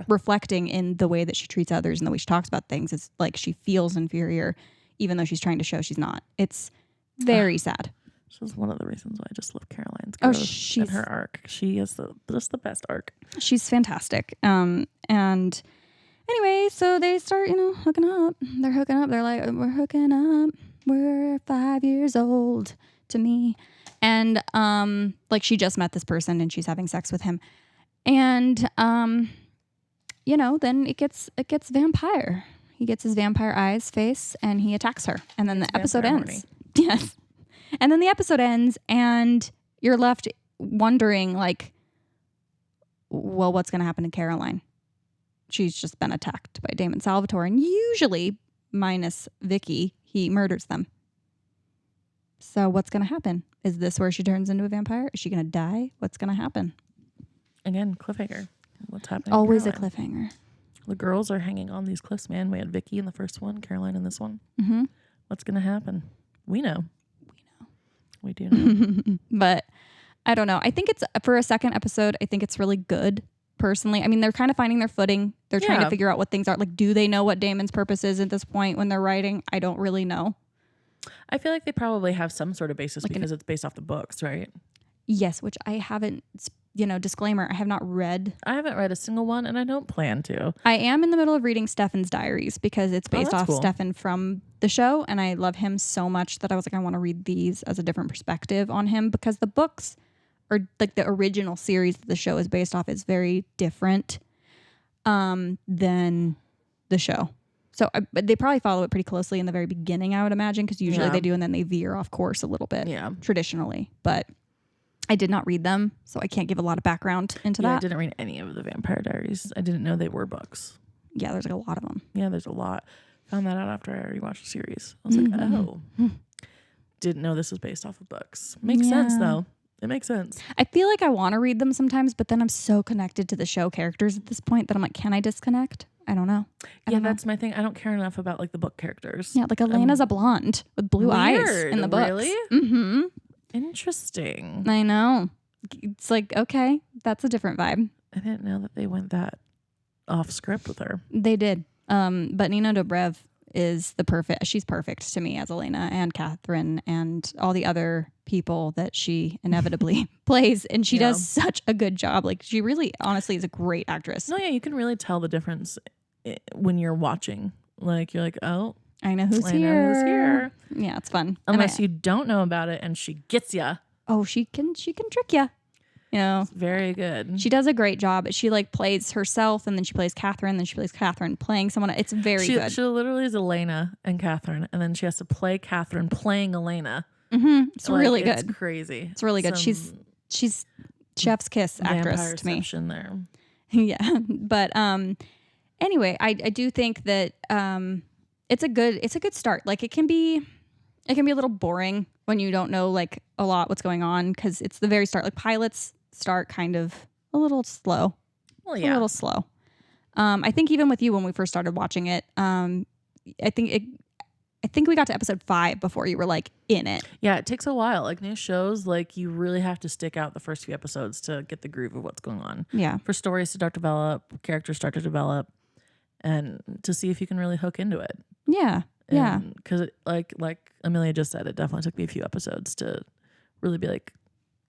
reflecting in the way that she treats others and the way she talks about things. It's like she feels inferior, even though she's trying to show she's not. It's very sad. This is one of the reasons why I just love Caroline's growth and her arc. She is just the best arc. She's fantastic. And anyway, so they start, hooking up. They're hooking up. They're like, we're hooking up. We're 5 years old to me. And like she just met this person and she's having sex with him. And then it gets vampire. He gets his vampire eyes face and he attacks her. And then the episode ends. Yes. And then the episode ends and you're left wondering like, well, what's going to happen to Caroline? She's just been attacked by Damon Salvatore, and usually, minus Vicky, he murders them. So what's going to happen? Is this where she turns into a vampire? Is she going to die? What's going to happen? Again, cliffhanger. What's happening? Always a cliffhanger. The girls are hanging on these cliffs, man. We had Vicky in the first one, Caroline in this one. Mm-hmm. What's going to happen? We know. We do know. But I don't know. I think it's, for a second episode, I think it's really good. Personally, I mean, they're kind of finding their footing. They're trying to figure out what things are. Like, do they know what Damon's purpose is at this point when they're writing? I don't really know. I feel like they probably have some sort of basis because it's based off the books, right? Yes, which I haven't, disclaimer, I have not read. I haven't read a single one and I don't plan to. I am in the middle of reading Stefan's diaries because it's based off Stefan from the show. And I love him so much that I was like, I want to read these as a different perspective on him because the books or like the original series that the show is based off is very different than the show. So but they probably follow it pretty closely in the very beginning, I would imagine, because usually they do, and then they veer off course a little bit traditionally. But I did not read them, so I can't give a lot of background into that. I didn't read any of the Vampire Diaries. I didn't know they were books. Yeah, there's like a lot of them. Yeah, there's a lot. Found that out after I already watched the series. I was like, oh. Didn't know this was based off of books. Makes sense, though. It makes sense. I feel like I want to read them sometimes, but then I'm so connected to the show characters at this point that I'm like, can I disconnect? I don't know. That's my thing. I don't care enough about like the book characters. Yeah, like Elena's a blonde with blue eyes in the books. Really? Mm-hmm. Interesting. I know. It's like, okay, that's a different vibe. I didn't know that they went that off script with her. They did. But Nina Dobrev is she's perfect to me as Elena and Catherine and all the other people that she inevitably plays. And she does such a good job. Like she really, honestly is a great actress. No, yeah, you can really tell the difference when you're watching. Like you're like, oh, I know who's here. Yeah, it's fun. Unless you don't know about it and she gets ya. Oh, she can trick ya. It's very good. She does a great job. She like plays herself and then she plays Catherine, then she plays Catherine playing someone. It's very good. She literally is Elena and Catherine, and then she has to play Catherine playing Elena. Mm-hmm. It's really good. It's crazy. It's really good. She's chef's kiss actress to me. There. Yeah. But anyway, I do think that it's a good start. Like it can be a little boring when you don't know like a lot what's going on because it's the very start. Like pilots start kind of a little slow. Well, yeah. A little slow. I think even with you when we first started watching it, I think we got to episode 5 before you were like in it. Yeah, it takes a while. Like new shows, like you really have to stick out the first few episodes to get the groove of what's going on. Yeah. For stories to start to develop, characters start to develop, and to see if you can really hook into it. Yeah. Yeah. Because like Amelia just said, it definitely took me a few episodes to really be like,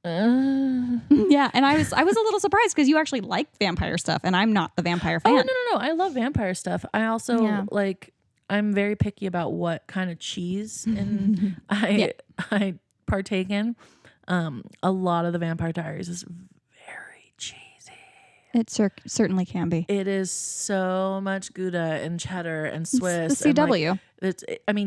Yeah, and I was a little surprised because you actually like vampire stuff, and I'm not the vampire fan. Oh no! I love vampire stuff. I also like. I'm very picky about what kind of cheese and I partake in. A lot of the Vampire Diaries is very cheesy. It certainly can be. It is so much Gouda and cheddar and Swiss. It's the CW.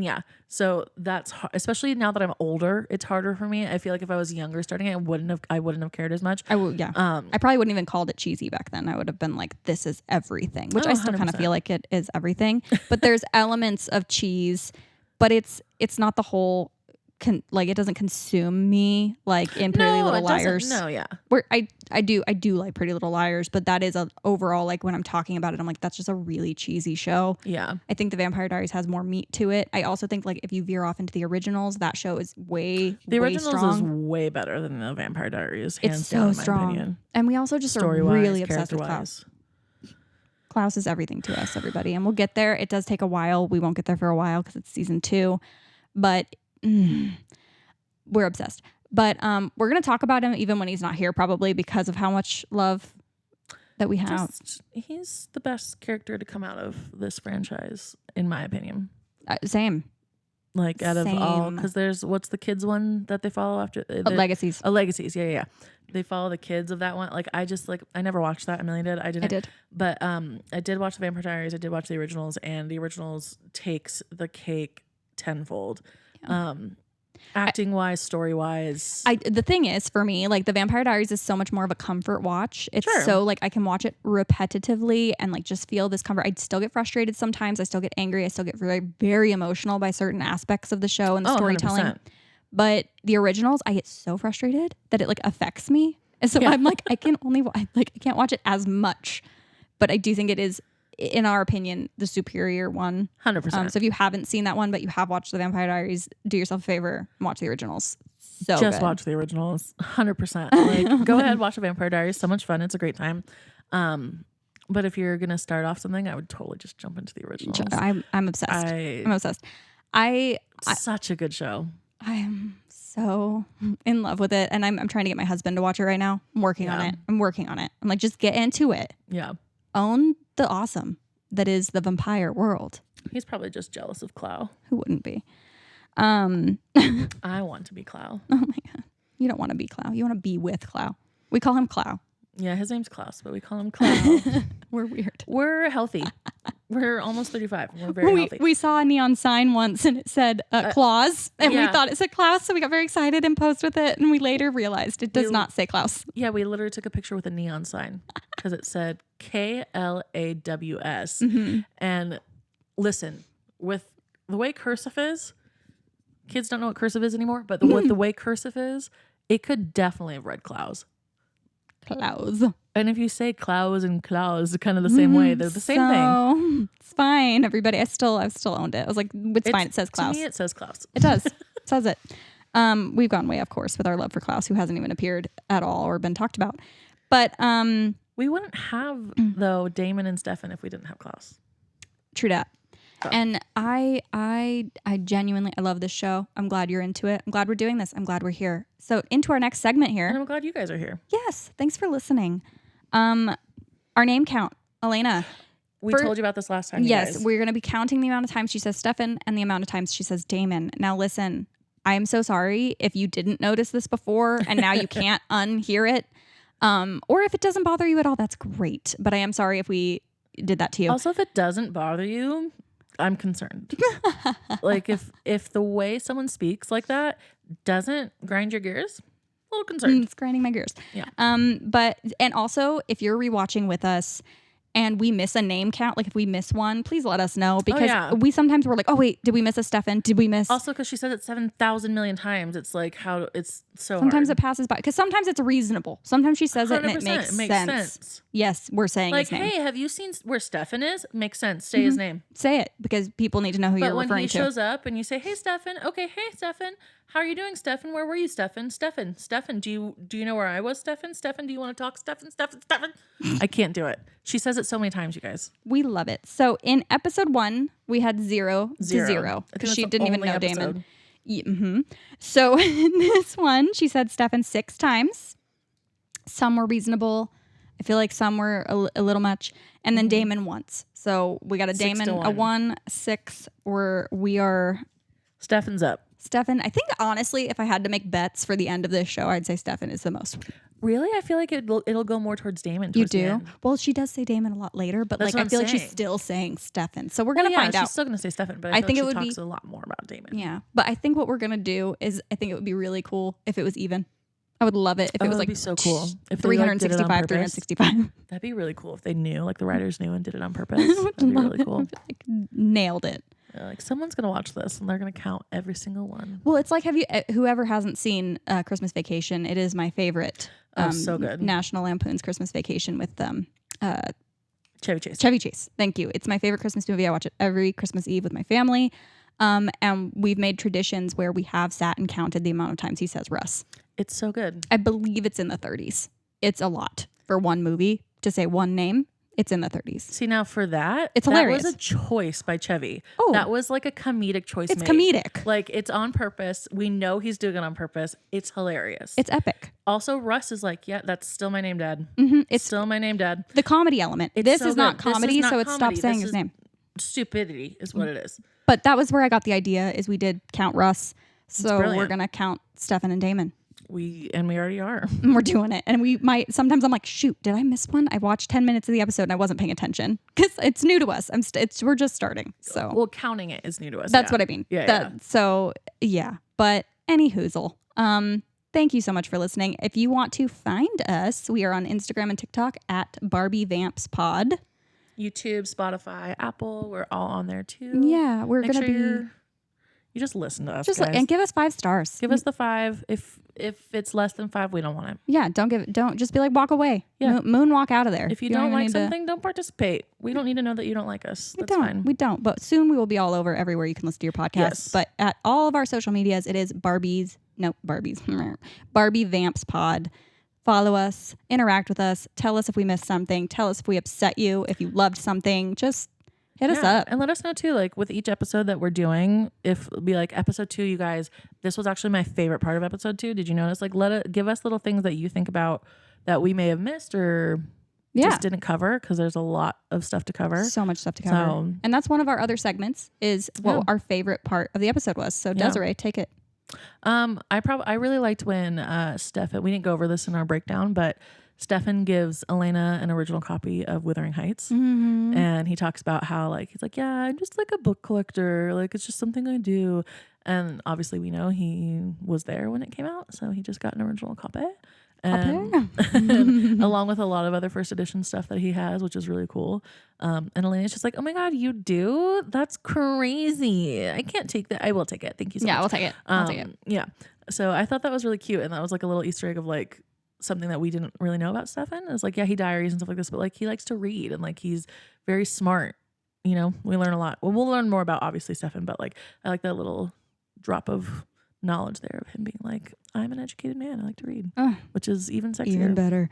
Yeah. So that's especially now that I'm older, it's harder for me. I feel like if I was younger starting it, I wouldn't have cared as much. I probably wouldn't even called it cheesy back then. I would have been like, this is everything, which I still kind of feel like it is everything. But there's elements of cheese, but it's not the whole. It doesn't consume me like in Pretty Little Liars. No, yeah. Where I do like Pretty Little Liars, but that is a overall, like when I'm talking about it, I'm like, that's just a really cheesy show. Yeah. I think the Vampire Diaries has more meat to it. I also think like if you veer off into the originals, that show is way is way better than the Vampire Diaries. Hands down, in my opinion. And we also just are really obsessed with Klaus. Klaus is everything to us, everybody, and we'll get there. It does take a while. We won't get there for a while because it's season 2, but. We're obsessed. But we're going to talk about him even when he's not here, probably because of how much love that we have. He's the best character to come out of this franchise, in my opinion. Same. Like out of all, because there's, what's the kids one that they follow after? Legacies. Legacies. Yeah. They follow the kids of that one. Like I never watched that. Amelia did. I did. But I did watch the Vampire Diaries. I did watch the originals, and the originals takes the cake tenfold. Acting wise, story wise. The thing is, for me, like the Vampire Diaries is so much more of a comfort watch. It's so like I can watch it repetitively and like just feel this comfort. I still get frustrated sometimes. I still get angry. I still get very, very emotional by certain aspects of the show and the storytelling. 100%. But the originals, I get so frustrated that it like affects me. And so I'm like, I can't watch it as much. But I do think it is, in our opinion, the superior one. 100%. So if you haven't seen that one, but you have watched the Vampire Diaries, do yourself a favor and watch the originals. So just watch the originals. 100%. Like, go ahead, watch the Vampire Diaries. So much fun. It's a great time. But if you're gonna start off something, I would totally just jump into the originals. I'm obsessed. I'm obsessed. Such a good show. I am so in love with it, and I'm trying to get my husband to watch it right now. I'm working on it. I'm like, just get into it. Yeah. Own the awesome that is the vampire world. He's probably just jealous of Clow. Who wouldn't be? I want to be Clow. Oh my God. You don't want to be Clow. You want to be with Clow. We call him Clow. Yeah, his name's Klaus, but we call him Clow. We're weird. We're healthy. We're almost 35. We're very healthy. We saw a neon sign once and it said Claus, and we thought it said Klaus, so we got very excited and posed with it, and we later realized it does not say Klaus. Yeah, we literally took a picture with a neon sign because it said KLAWS. And listen, with the way cursive is, kids don't know what cursive is anymore, but with the way cursive is, it could definitely have read Klaus. Klaus. And if you say Klaus and Klaus kind of the same way, they're the same thing. It's fine, everybody. I've still owned it. I was like, it's fine. It says Klaus. To me, it says Klaus. It does. It says it. We've gone way off course with our love for Klaus, who hasn't even appeared at all or been talked about. But we wouldn't have though Damon and Stefan if we didn't have Klaus. True that. Oh. And I genuinely, I love this show. I'm glad you're into it. I'm glad we're doing this. I'm glad we're here. So into our next segment here. And I'm glad you guys are here. Yes. Thanks for listening. Our name count, Elena. We told you about this last time. Yes. We're going to be counting the amount of times she says Stefan and the amount of times she says Damon. Now listen, I am so sorry if you didn't notice this before and now you can't unhear it. Or if it doesn't bother you at all, that's great. But I am sorry if we did that to you. Also, if it doesn't bother you, I'm concerned. Like if the way someone speaks like that doesn't grind your gears, a little concerned. It's grinding my gears. Yeah. And also if you're rewatching with us and we miss a name count, like if we miss one, please let us know, because we sometimes we're like, oh wait, did we miss a Stefan? Did we miss? Also, because she said it 7,000 million times, it's like how it's so sometimes hard. it passes by, because sometimes it's reasonable. Sometimes she says it and it makes sense. Yes, we're saying like, his name. Hey, have you seen where Stefan is? Makes sense. Say his name. Say it, because people need to know who you're referring to. But when he shows up and you say, hey, Stefan. Okay, hey, Stefan. How are you doing, Stefan? Where were you, Stefan? Stefan, do you know where I was, Stefan? Stefan, do you want to talk, Stefan? I can't do it. She says it so many times, you guys. We love it. So in episode 1, we had 0 to 0 because she didn't even know Damon. Yeah, So in this one, she said Stefan 6 times. Some were reasonable. I feel like some were a little much. And then Damon once. So we got a Damon, a 1, 6, where we are... Stefan's up. Stefan, I think honestly, if I had to make bets for the end of this show, I'd say Stefan is the most. Really? I feel like it'll go more towards Damon. You Towards the do? end. Well, she does say Damon a lot later, but That's like what I I'm feel like she's saying. still saying Stefan. So we're gonna find She's out. still gonna say Stefan, but I feel think like it she would talks be a lot more about Damon. Yeah, but I think what we're gonna do is I think it would be really cool if it was even. I would love it if it was that'd like be so cool. If they, like, did it on 365, purpose. 365. That'd be really cool if they knew, like the writers knew and did it on purpose. That'd be really cool. Like, nailed it. Yeah, like someone's gonna watch this and they're gonna count every single one. Well, it's like whoever hasn't seen Christmas Vacation? It is my favorite. So good. National Lampoon's Christmas Vacation with Chevy Chase. Chevy Chase. Thank you. It's my favorite Christmas movie. I watch it every Christmas Eve with my family. And we've made traditions where we have sat and counted the amount of times he says Russ. It's so good. I believe it's in the 30s. It's a lot for one movie to say one name. It's in the 30s. See, now for that, it's hilarious. That was a choice by Chevy. Oh, that was like a comedic choice. It's comedic. Like it's on purpose. We know he's doing it on purpose. It's hilarious. It's epic. Also, Russ is like, yeah, that's still my name, Dad. Mm-hmm. It's still my name, Dad. The comedy element. This is not comedy, so it stops saying his name. Stupidity is what it is. But that was where I got the idea. Is we did count Russ, so we're gonna count Stefan and Damon. We already are. We're doing it. And we might, sometimes I'm like, shoot, did I miss one? I watched 10 minutes of the episode and I wasn't paying attention because it's new to us. We're just starting. So, well, counting it is new to us. That's what I mean. Yeah. So yeah, but any hoozle. Thank you so much for listening. If you want to find us, we are on Instagram and TikTok at Barbie Vamps Pod. YouTube, Spotify, Apple, we're all on there too. Yeah, we're going to be. You just listen to us, just guys. And give us 5 stars. Give us the 5. If it's less than 5, we don't want it. Yeah, don't just be like, walk away. Yeah. Moonwalk out of there. If you don't like something, don't participate. We don't need to know that you don't like us. That's fine. We don't. But soon we will be all over everywhere you can listen to your podcast. Yes. But at all of our social medias, it is Barbie Vamps Pod. Follow us, interact with us, tell us if we missed something, tell us if we upset you, if you loved something, just hit us up. And let us know too, like with each episode that we're doing, if it'll be like episode 2, you guys, this was actually my favorite part of episode 2. Did you notice? Like give us little things that you think about that we may have missed or just didn't cover, because there's a lot of stuff to cover. So much stuff to cover. And that's one of our other segments is what our favorite part of the episode was. So Desiree, take it. I really liked when Stefan, we didn't go over this in our breakdown, but Stefan gives Elena an original copy of Wuthering Heights. Mm-hmm. And he talks about how he's like, yeah, I'm just like a book collector. Like, it's just something I do. And obviously we know he was there when it came out. So he just got an original copy. And along with a lot of other first edition stuff that he has, which is really cool. And Elena's just like, oh my God, you do? That's crazy. I can't take that. I will take it. Thank you so much. Yeah, I'll take it. I'll take it. Yeah. So I thought that was really cute. And that was like a little Easter egg of like something that we didn't really know about Stefan. It's like, yeah, he diaries and stuff like this, but like he likes to read and like he's very smart. You know, we learn a lot. Well, we'll learn more about obviously Stefan, but like I like that little drop of knowledge there of him being like, I'm an educated man. I like to read, which is even sexier. Even better.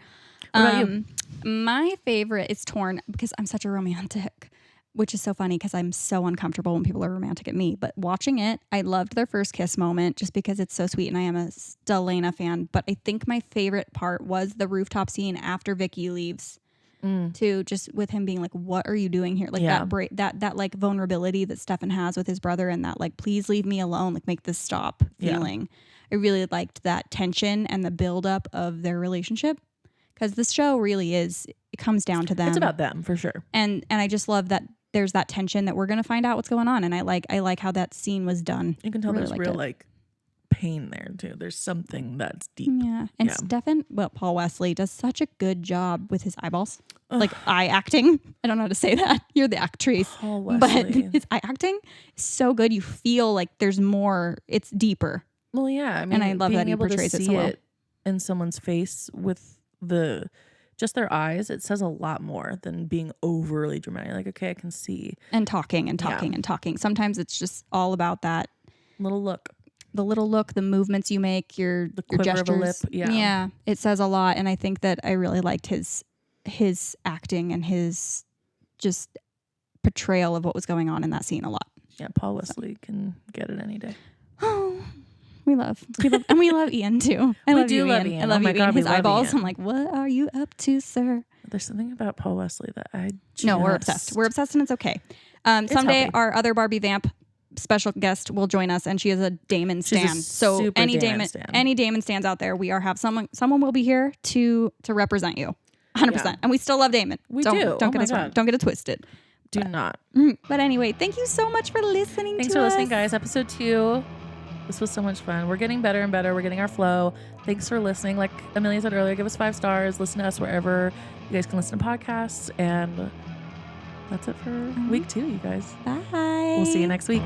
What about you? My favorite is torn because I'm such a romantic, which is so funny because I'm so uncomfortable when people are romantic at me. But watching it, I loved their first kiss moment just because it's so sweet and I am a Stelena fan. But I think my favorite part was the rooftop scene after Vicky leaves. To just with him being like, what are you doing here? Like that like vulnerability that Stefan has with his brother and that like, please leave me alone. Like make this stop feeling. I really liked that tension and the buildup of their relationship because this show really is, it comes down to them. It's about them for sure. And I just love that there's that tension that we're going to find out what's going on. And I like how that scene was done. You can tell there's real like pain there too. There's something that's deep. Yeah. And Stefan, Paul Wesley does such a good job with his eyeballs. Like eye acting. I don't know how to say that. You're the actress. Paul Wesley. But his eye acting is so good. You feel like there's more. It's deeper. Well, yeah. I mean, and I love that he portrays it so well. In someone's face with just their eyes, it says a lot more than being overly dramatic. Like, okay, I can see. And talking and talking and talking. Sometimes it's just all about that little look. The little look, the movements you make, your gestures. Of a lip. Yeah. It says a lot. And I think that I really liked his acting and his just portrayal of what was going on in that scene a lot. Yeah, Paul Wesley can get it any day. Oh, we love and we love Ian too. I love you, Ian. I love you, Ian. His eyeballs. Ian. I'm like, what are you up to, sir? There's something about Paul Wesley that I just... No, we're obsessed. We're obsessed and it's okay. Someday healthy. our other Barbie Vamp special guest will join us, and she is a Damon She's a stan. So super any Damon stan. any Damon stans out there, we have someone will be here to represent you, 100%. Yeah. And we still love Damon. We don't, do. Don't get us wrong. Don't get it twisted. Do not. But anyway, thank you so much for listening. Thanks to for us. listening, guys. Episode 2. This was so much fun. We're getting better and better. We're getting our flow. Thanks for listening. Like Amelia said earlier, give us 5 stars. Listen to us wherever you guys can listen to podcasts. And that's it for week 2, you guys. Bye. We'll see you next week.